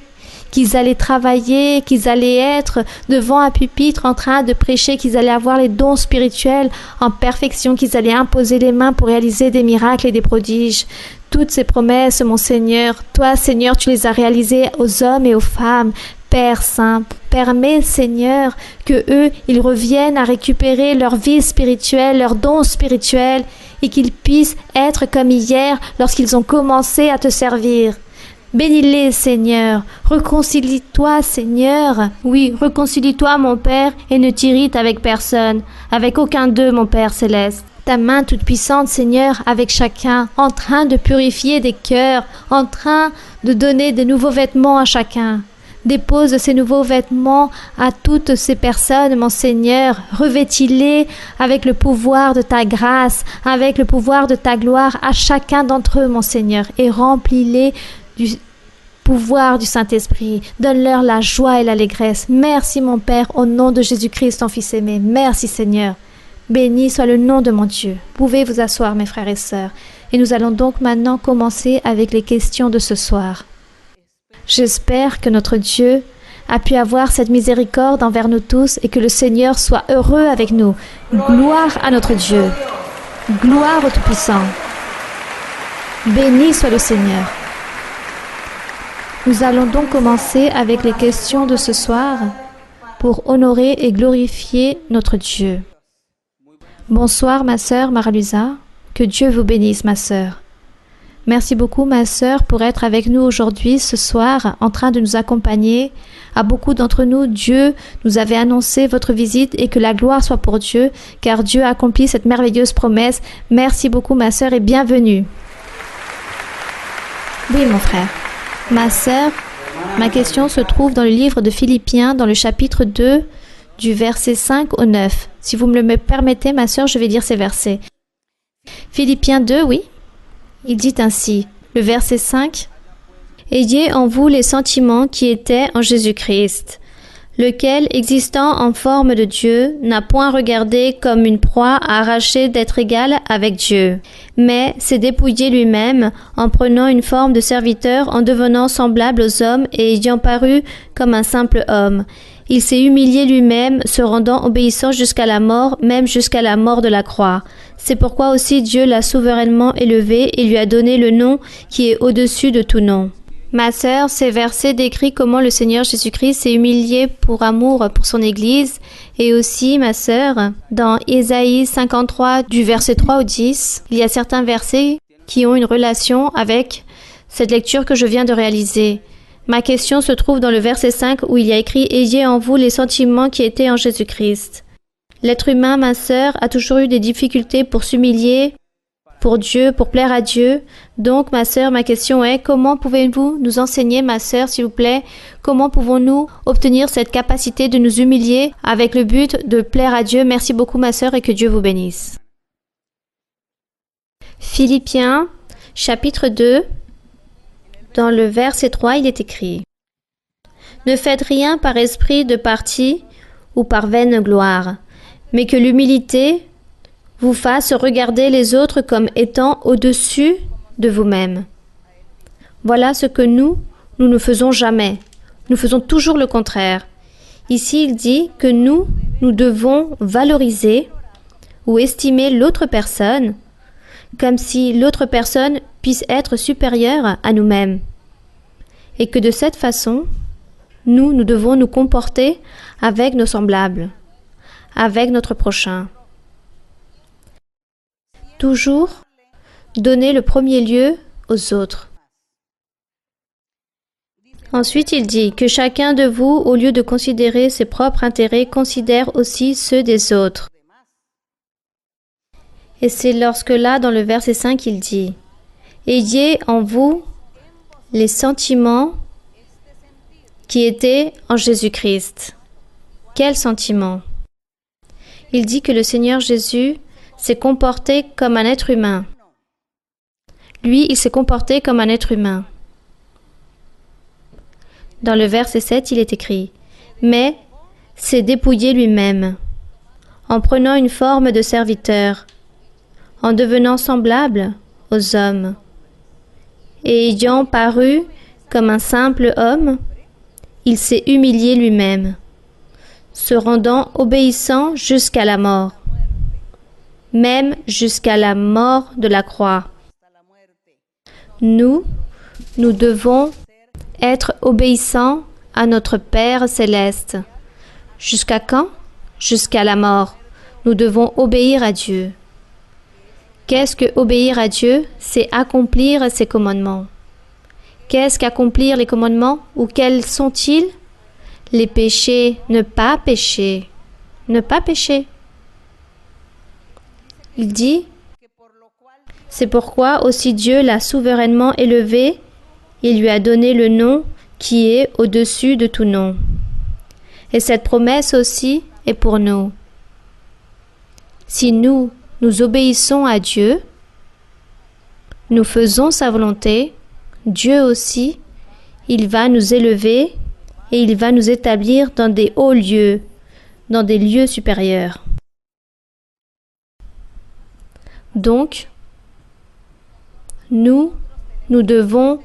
qu'ils allaient travailler, qu'ils allaient être devant un pupitre en train de prêcher, qu'ils allaient avoir les dons spirituels en perfection, qu'ils allaient imposer les mains pour réaliser des miracles et des prodiges. Toutes ces promesses, mon Seigneur, toi, Seigneur, tu les as réalisées aux hommes et aux femmes. Père Saint, permets, Seigneur, que eux, ils reviennent à récupérer leur vie spirituelle, leurs dons spirituels, et qu'ils puissent être comme hier lorsqu'ils ont commencé à te servir. Bénis-les, Seigneur. Réconcilie-toi, Seigneur. Oui, réconcilie-toi, mon Père, et ne t'irrite avec personne, avec aucun d'eux, mon Père céleste. Ta main toute puissante, Seigneur, avec chacun, en train de purifier des cœurs, en train de donner des nouveaux vêtements à chacun. Dépose ces nouveaux vêtements à toutes ces personnes, mon Seigneur. Revêtis-les avec le pouvoir de ta grâce, avec le pouvoir de ta gloire à chacun d'entre eux, mon Seigneur, et remplis-les du pouvoir du Saint-Esprit. Donne-leur la joie et l'allégresse. Merci, mon Père, au nom de Jésus-Christ, ton Fils aimé. Merci, Seigneur. Béni soit le nom de mon Dieu. Vous pouvez vous asseoir, mes frères et sœurs. Et nous allons donc maintenant commencer avec les questions de ce soir. J'espère que notre Dieu a pu avoir cette miséricorde envers nous tous et que le Seigneur soit heureux avec nous. Gloire à notre Dieu. Gloire au Tout-Puissant. Béni soit le Seigneur. Nous allons donc commencer avec les questions de ce soir pour honorer et glorifier notre Dieu. Bonsoir ma sœur Maralusa, que Dieu vous bénisse ma sœur. Merci beaucoup ma sœur pour être avec nous aujourd'hui ce soir en train de nous accompagner. À beaucoup d'entre nous, Dieu nous avait annoncé votre visite et que la gloire soit pour Dieu car Dieu a accompli cette merveilleuse promesse. Merci beaucoup ma sœur et bienvenue. Oui mon frère. Ma sœur, ma question se trouve dans le livre de Philippiens dans le chapitre 2 du verset 5 au 9. Si vous me le permettez ma sœur, je vais lire ces versets. Philippiens 2, oui. Il dit ainsi, le verset 5, « Ayez en vous les sentiments qui étaient en Jésus-Christ, lequel, existant en forme de Dieu, n'a point regardé comme une proie à arracher d'être égal avec Dieu, mais s'est dépouillé lui-même en prenant une forme de serviteur, en devenant semblable aux hommes et ayant paru comme un simple homme. Il s'est humilié lui-même, se rendant obéissant jusqu'à la mort, même jusqu'à la mort de la croix. C'est pourquoi aussi Dieu l'a souverainement élevé et lui a donné le nom qui est au-dessus de tout nom. » Ma sœur, ces versets décrivent comment le Seigneur Jésus-Christ s'est humilié pour amour pour son Église. Et aussi, ma sœur, dans Ésaïe 53, du verset 3 au 10, il y a certains versets qui ont une relation avec cette lecture que je viens de réaliser. Ma question se trouve dans le verset 5 où il y a écrit « Ayez en vous les sentiments qui étaient en Jésus-Christ ». L'être humain, ma sœur, a toujours eu des difficultés pour s'humilier pour Dieu, pour plaire à Dieu. Donc, ma sœur, ma question est, comment pouvez-vous nous enseigner, ma sœur, s'il vous plaît, comment pouvons-nous obtenir cette capacité de nous humilier avec le but de plaire à Dieu? Merci beaucoup, ma sœur, et que Dieu vous bénisse. Philippiens, chapitre 2, dans le verset 3, il est écrit « Ne faites rien par esprit de parti ou par vaine gloire, mais que l'humilité vous fasse regarder les autres comme étant au-dessus de vous-même. » Voilà ce que nous ne faisons jamais. Nous faisons toujours le contraire. Ici, il dit que nous devons valoriser ou estimer l'autre personne comme si l'autre personne puisse être supérieure à nous-mêmes. Et que de cette façon, nous devons nous comporter avec nos semblables, avec notre prochain. Toujours donner le premier lieu aux autres. Ensuite, il dit que chacun de vous, au lieu de considérer ses propres intérêts, considère aussi ceux des autres. Et c'est lorsque là, dans le verset 5, il dit « Ayez en vous les sentiments qui étaient en Jésus-Christ. » Quels sentiments? Il dit que le Seigneur Jésus s'est comporté comme un être humain. Lui, il s'est comporté comme un être humain. Dans le verset 7, il est écrit « Mais s'est dépouillé lui-même, en prenant une forme de serviteur, en devenant semblable aux hommes, et ayant paru comme un simple homme, il s'est humilié lui-même, se rendant obéissant jusqu'à la mort, même jusqu'à la mort de la croix. » Nous devons être obéissants à notre Père céleste. Jusqu'à quand? Jusqu'à la mort. Nous devons obéir à Dieu. Qu'est-ce que obéir à Dieu? C'est accomplir ses commandements. Qu'est-ce qu'accomplir les commandements? Ou quels sont-ils? Les péchés, ne pas pécher. Ne pas pécher. Il dit, c'est pourquoi aussi Dieu l'a souverainement élevé, il lui a donné le nom qui est au-dessus de tout nom. Et cette promesse aussi est pour nous. Si nous obéissons à Dieu, nous faisons sa volonté, Dieu aussi, il va nous élever et il va nous établir dans des hauts lieux, dans des lieux supérieurs. Donc, nous devons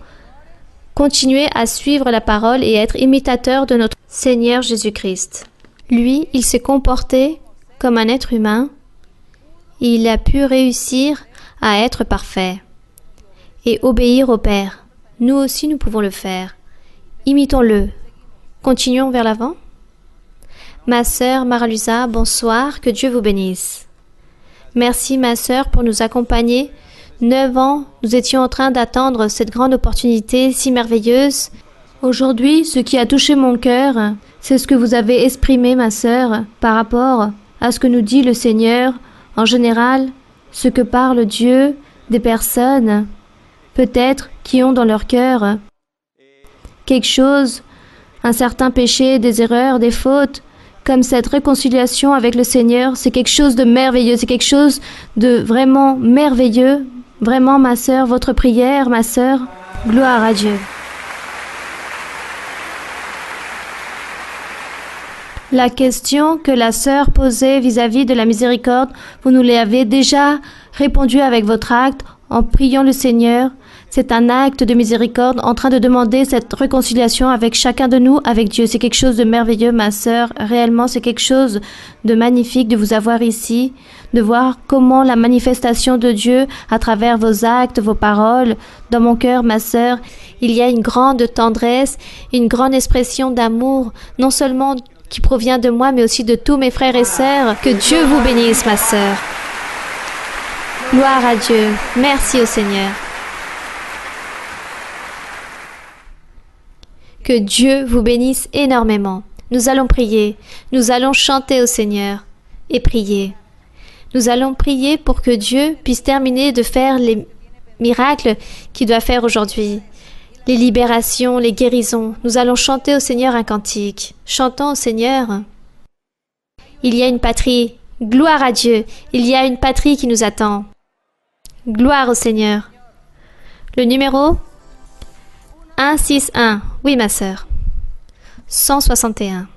continuer à suivre la parole et être imitateurs de notre Seigneur Jésus-Christ. Lui, il s'est comporté comme un être humain et il a pu réussir à être parfait. et obéir au Père. Nous aussi, nous pouvons le faire. Imitons-le. Continuons vers l'avant. Ma sœur Maralusa, bonsoir, que Dieu vous bénisse. Merci ma sœur pour nous accompagner. 9 ans, nous étions en train d'attendre cette grande opportunité si merveilleuse. Aujourd'hui, ce qui a touché mon cœur, c'est ce que vous avez exprimé, ma sœur, par rapport à ce que nous dit le Seigneur, en général, ce que parle Dieu des personnes, peut-être qui ont dans leur cœur quelque chose, un certain péché, des erreurs, des fautes, comme cette réconciliation avec le Seigneur, c'est quelque chose de merveilleux, c'est quelque chose de vraiment merveilleux. Vraiment, ma sœur, votre prière, ma sœur, gloire à Dieu. La question que la sœur posait vis-à-vis de la miséricorde, vous nous l'avez déjà répondu avec votre acte en priant le Seigneur. C'est un acte de miséricorde en train de demander cette réconciliation avec chacun de nous, avec Dieu. C'est quelque chose de merveilleux, ma sœur. Réellement, c'est quelque chose de magnifique de vous avoir ici, de voir comment la manifestation de Dieu à travers vos actes, vos paroles, dans mon cœur, ma sœur, il y a une grande tendresse, une grande expression d'amour, non seulement qui provient de moi, mais aussi de tous mes frères et sœurs. Que Dieu vous bénisse, ma sœur. Gloire à Dieu. Merci au Seigneur. Que Dieu vous bénisse énormément. Nous allons prier. Nous allons chanter au Seigneur et prier. Nous allons prier pour que Dieu puisse terminer de faire les miracles qu'il doit faire aujourd'hui. Les libérations, les guérisons. Nous allons chanter au Seigneur un cantique. Chantons au Seigneur. Il y a une patrie. Gloire à Dieu. Il y a une patrie qui nous attend. Gloire au Seigneur. Le numéro 161. Oui, ma sœur. 161.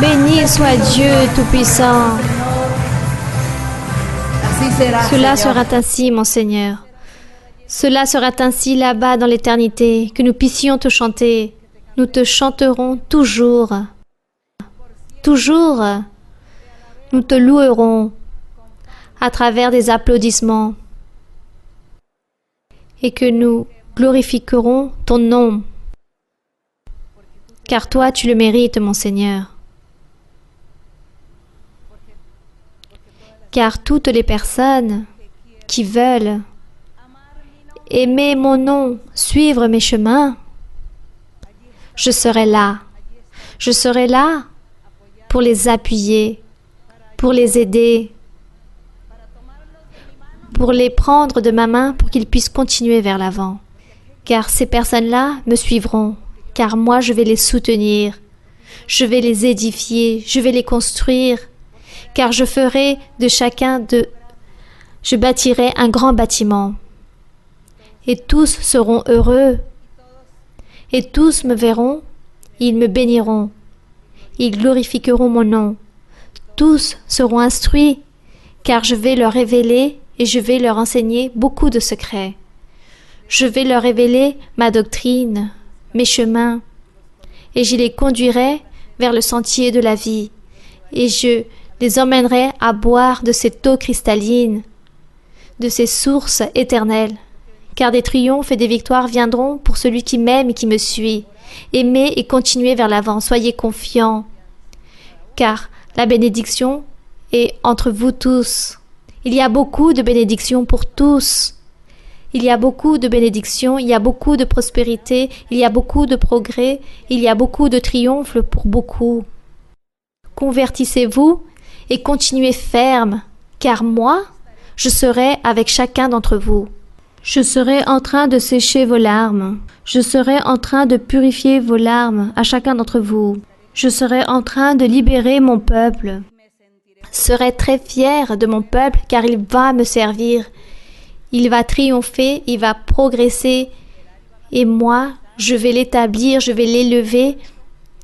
Béni soit Dieu Tout-Puissant. Cela sera ainsi, mon Seigneur. Cela sera ainsi là-bas dans l'éternité, que nous puissions te chanter. Nous te chanterons toujours. Toujours. Nous te louerons à travers des applaudissements et que nous glorifierons ton nom. Car toi, tu le mérites, mon Seigneur. Car toutes les personnes qui veulent aimer mon nom, suivre mes chemins, je serai là. Je serai là pour les appuyer, pour les aider, pour les prendre de ma main pour qu'ils puissent continuer vers l'avant. Car ces personnes-là me suivront, car moi je vais les soutenir, je vais les édifier, je vais les construire, car je ferai de chacun d'eux, je bâtirai un grand bâtiment. Et tous seront heureux, et tous me verront, ils me béniront, ils glorifieront mon nom. Tous seront instruits, car je vais leur révéler et je vais leur enseigner beaucoup de secrets. Je vais leur révéler ma doctrine, mes chemins, et je les conduirai vers le sentier de la vie, et je les emmènerai à boire de cette eau cristalline, de ces sources éternelles, car des triomphes et des victoires viendront pour celui qui m'aime et qui me suit. Aimez et continuez vers l'avant, soyez confiants, car la bénédiction est entre vous tous. Il y a beaucoup de bénédictions pour tous. Il y a beaucoup de bénédictions, il y a beaucoup de prospérité, il y a beaucoup de progrès, il y a beaucoup de triomphes pour beaucoup. Convertissez-vous et continuez ferme, car moi, je serai avec chacun d'entre vous. Je serai en train de sécher vos larmes. Je serai en train de purifier vos larmes à chacun d'entre vous. Je serai en train de libérer mon peuple. Je serai très fier de mon peuple car il va me servir. Il va triompher, il va progresser. Et moi, je vais l'établir, je vais l'élever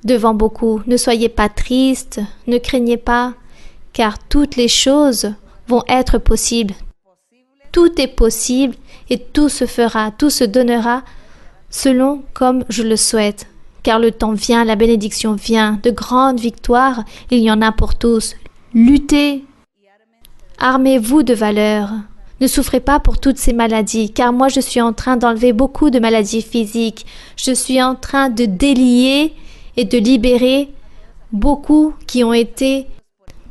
devant beaucoup. Ne soyez pas tristes, ne craignez pas, car toutes les choses vont être possibles. Tout est possible et tout se fera, tout se donnera selon comme je le souhaite. Car le temps vient, la bénédiction vient, de grandes victoires, il y en a pour tous. Luttez, armez-vous de valeur. Ne souffrez pas pour toutes ces maladies, car moi je suis en train d'enlever beaucoup de maladies physiques. Je suis en train de délier et de libérer beaucoup qui ont été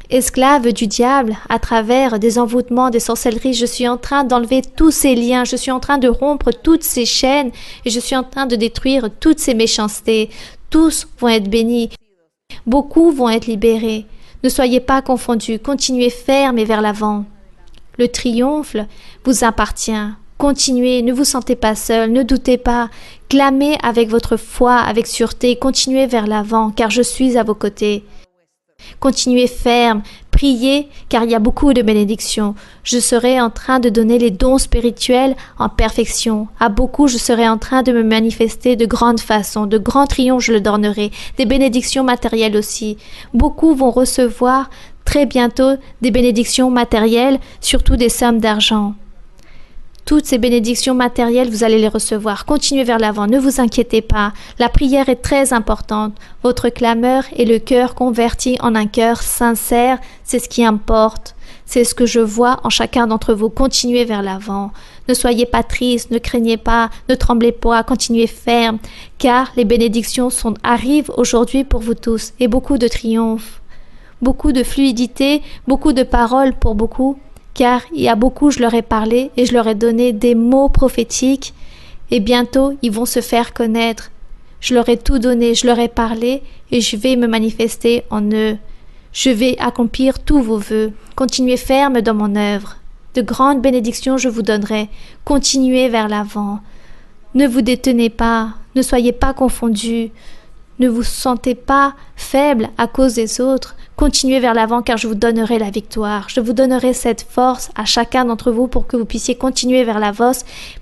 esclaves du diable à travers des envoûtements, des sorcelleries. Je suis en train d'enlever tous ces liens, je suis en train de rompre toutes ces chaînes et je suis en train de détruire toutes ces méchancetés. Tous vont être bénis, beaucoup vont être libérés. Ne soyez pas confondus, continuez ferme et vers l'avant. Le triomphe vous appartient. Continuez, ne vous sentez pas seul, ne doutez pas. Clamez avec votre foi, avec sûreté, continuez vers l'avant, car je suis à vos côtés. Continuez ferme, priez, car il y a beaucoup de bénédictions. Je serai en train de donner les dons spirituels en perfection. À beaucoup, je serai en train de me manifester de grandes façons, de grands triomphes, je le donnerai, des bénédictions matérielles aussi. Beaucoup vont recevoir très bientôt des bénédictions matérielles, surtout des sommes d'argent. Toutes ces bénédictions matérielles, vous allez les recevoir. Continuez vers l'avant, ne vous inquiétez pas. La prière est très importante. Votre clameur et le cœur converti en un cœur sincère, c'est ce qui importe. C'est ce que je vois en chacun d'entre vous. Continuez vers l'avant. Ne soyez pas tristes, ne craignez pas, ne tremblez pas, continuez ferme, car les bénédictions arrivent aujourd'hui pour vous tous et beaucoup de triomphe, beaucoup de fluidité, beaucoup de paroles pour beaucoup. Car il y a beaucoup, je leur ai parlé et je leur ai donné des mots prophétiques et bientôt ils vont se faire connaître. Je leur ai tout donné, je leur ai parlé et je vais me manifester en eux. Je vais accomplir tous vos vœux. Continuez ferme dans mon œuvre. De grandes bénédictions je vous donnerai. Continuez vers l'avant. Ne vous détenez pas, ne soyez pas confondus. Ne vous sentez pas faible à cause des autres. Continuez vers l'avant car je vous donnerai la victoire. Je vous donnerai cette force à chacun d'entre vous pour que vous puissiez continuer vers l'avant,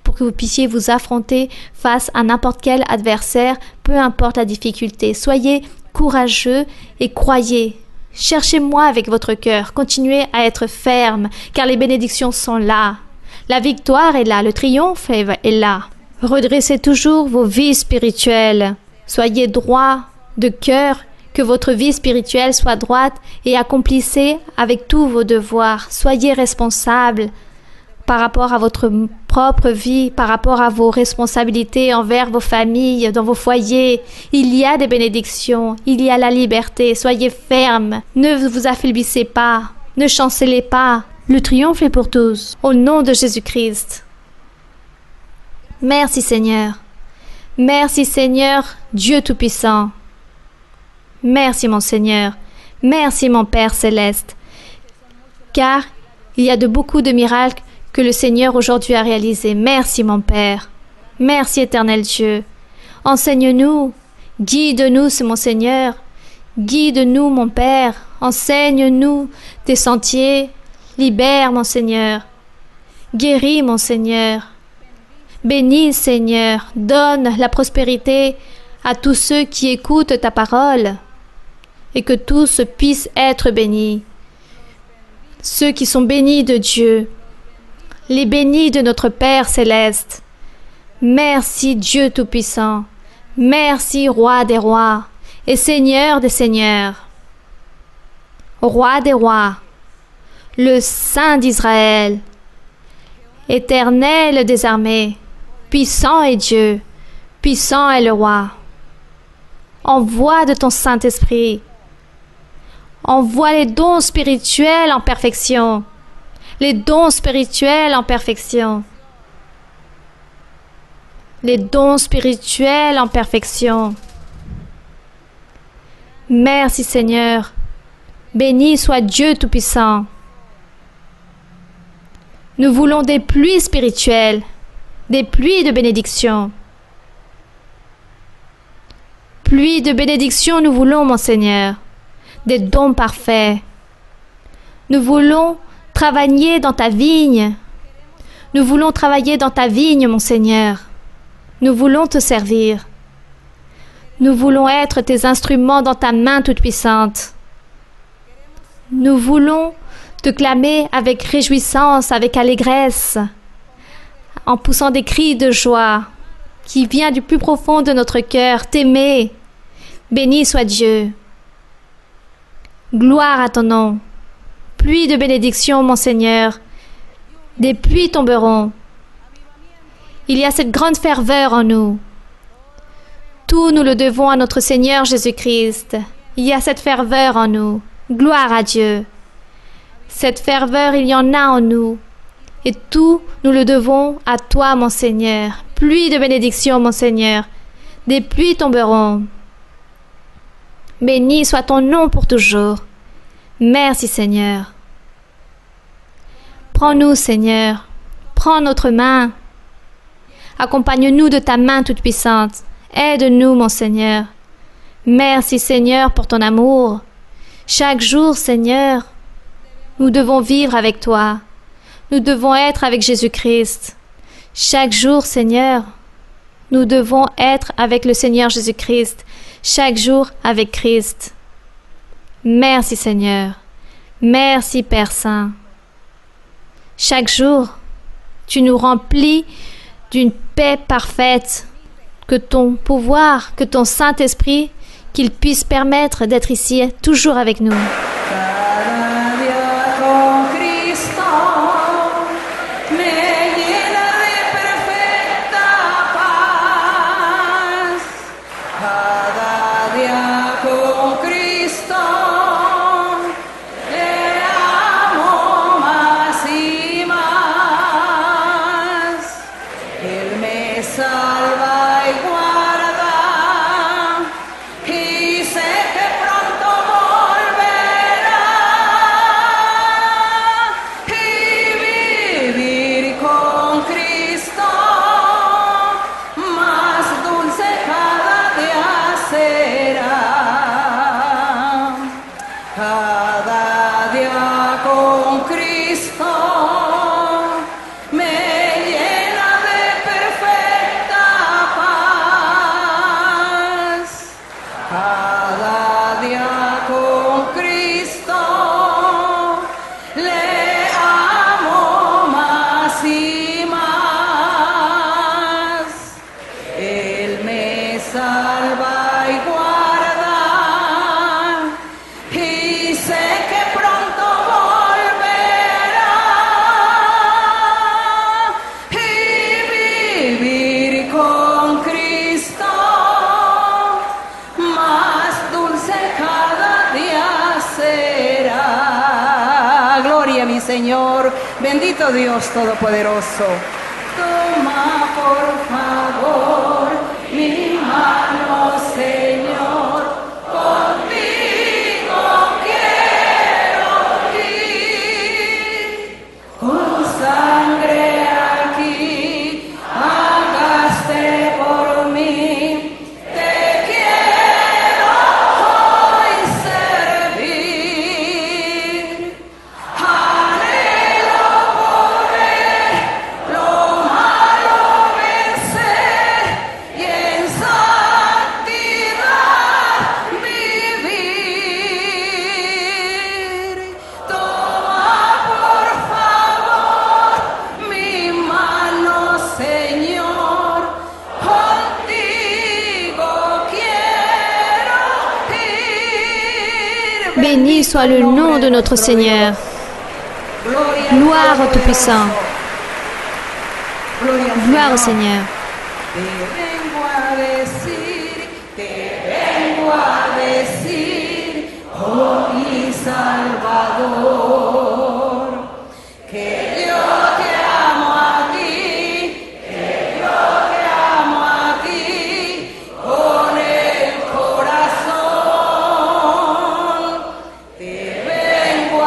pour que vous puissiez vous affronter face à n'importe quel adversaire, peu importe la difficulté. Soyez courageux et croyez. Cherchez-moi avec votre cœur. Continuez à être ferme, car les bénédictions sont là. La victoire est là, le triomphe est là. Redressez toujours vos vies spirituelles. Soyez droit de cœur, que votre vie spirituelle soit droite et accomplissez avec tous vos devoirs. Soyez responsables par rapport à votre propre vie, par rapport à vos responsabilités envers vos familles, dans vos foyers. Il y a des bénédictions, il y a la liberté. Soyez fermes, ne vous affaiblissez pas, ne chancelez pas. Le triomphe est pour tous, au nom de Jésus-Christ. Merci Seigneur. Merci Seigneur, Dieu Tout-Puissant. Merci mon Seigneur. Merci mon Père Céleste. Car il y a beaucoup de miracles que le Seigneur aujourd'hui a réalisés. Merci mon Père. Merci Éternel Dieu. Enseigne-nous. Guide-nous, c'est mon Seigneur. Guide-nous mon Père. Enseigne-nous tes sentiers. Libère mon Seigneur. Guéris mon Seigneur. Bénis, Seigneur, donne la prospérité à tous ceux qui écoutent ta parole et que tous puissent être bénis. Ceux qui sont bénis de Dieu, les bénis de notre Père Céleste. Merci Dieu Tout-Puissant. Merci Roi des rois et Seigneur des seigneurs. Roi des rois, le Saint d'Israël, Éternel des armées, puissant est Dieu, puissant est le Roi. Envoie de ton Saint-Esprit. Envoie les dons spirituels en perfection. Les dons spirituels en perfection. Les dons spirituels en perfection. Merci Seigneur. Béni soit Dieu Tout-Puissant. Nous voulons des pluies spirituelles, des pluies de bénédiction. Pluies de bénédiction, nous voulons, mon Seigneur, des dons parfaits. Nous voulons travailler dans ta vigne. Nous voulons travailler dans ta vigne, mon Seigneur. Nous voulons te servir. Nous voulons être tes instruments dans ta main toute-puissante. Nous voulons te clamer avec réjouissance, avec allégresse, en poussant des cris de joie qui vient du plus profond de notre cœur, t'aimer. Béni soit Dieu. Gloire à ton nom. Pluie de bénédiction, mon Seigneur. Des pluies tomberont. Il y a cette grande ferveur en nous. Tout nous le devons à notre Seigneur Jésus-Christ. Il y a cette ferveur en nous. Gloire à Dieu. Cette ferveur, il y en a en nous. Et tout, nous le devons à toi, mon Seigneur. Pluie de bénédiction, mon Seigneur. Des pluies tomberont. Béni soit ton nom pour toujours. Merci, Seigneur. Prends-nous, Seigneur. Prends notre main. Accompagne-nous de ta main toute-puissante. Aide-nous, mon Seigneur. Merci, Seigneur, pour ton amour. Chaque jour, Seigneur, nous devons vivre avec toi. Nous devons être avec Jésus-Christ. Chaque jour, Seigneur, nous devons être avec le Seigneur Jésus-Christ. Chaque jour avec Christ. Merci, Seigneur. Merci, Père Saint. Chaque jour, tu nous remplis d'une paix parfaite. Que ton pouvoir, que ton Saint-Esprit, qu'il puisse permettre d'être ici toujours avec nous. Me llena de perfecta Señor. Bendito Dios Todopoderoso. Toma por favor mi mano, Señor, contigo quiero ir. Con sangre aquí pagaste por mí. Te quiero hoy servir. Anhelo poder lo malo vencer y en santidad vivir. Toma por favor mi mano, Señor, contigo quiero ir. Béni soit le nom de notre Seigneur. Gloire au Tout-Puissant. Gloire au Seigneur. Te vengo a decir, oh mi Salvador, que yo te amo a ti, con el corazón. Te vengo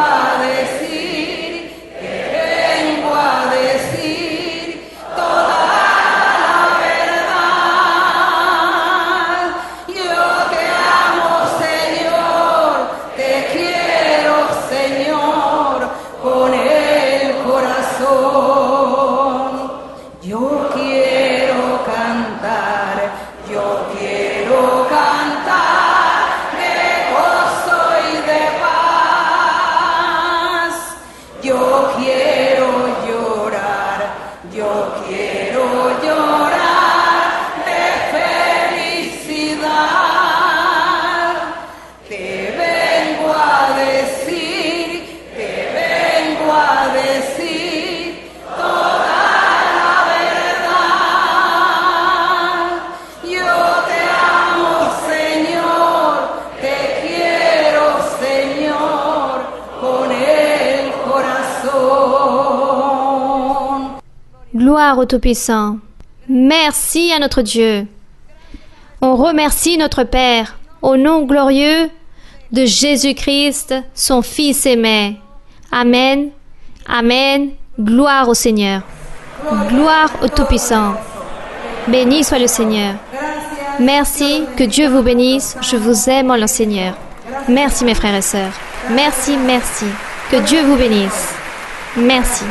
a decir toda la verdad. Yo te amo, Señor, te quiero, Señor, con el corazón. Yo quiero cantar de gozo y de paz. Yo quiero llorar de felicidad. Te vengo a decir toda la verdad. Yo te amo, Señor, te quiero, Señor, con el corazón. Gloire au Tout-Puissant. Merci à notre Dieu. On remercie notre Père au nom glorieux de Jésus-Christ, son Fils aimé. Amen. Amen. Gloire au Seigneur. Gloire au Tout-Puissant. Béni soit le Seigneur. Merci, que Dieu vous bénisse. Je vous aime en le Seigneur. Merci mes frères et sœurs. Merci, merci. Que Dieu vous bénisse. Merci.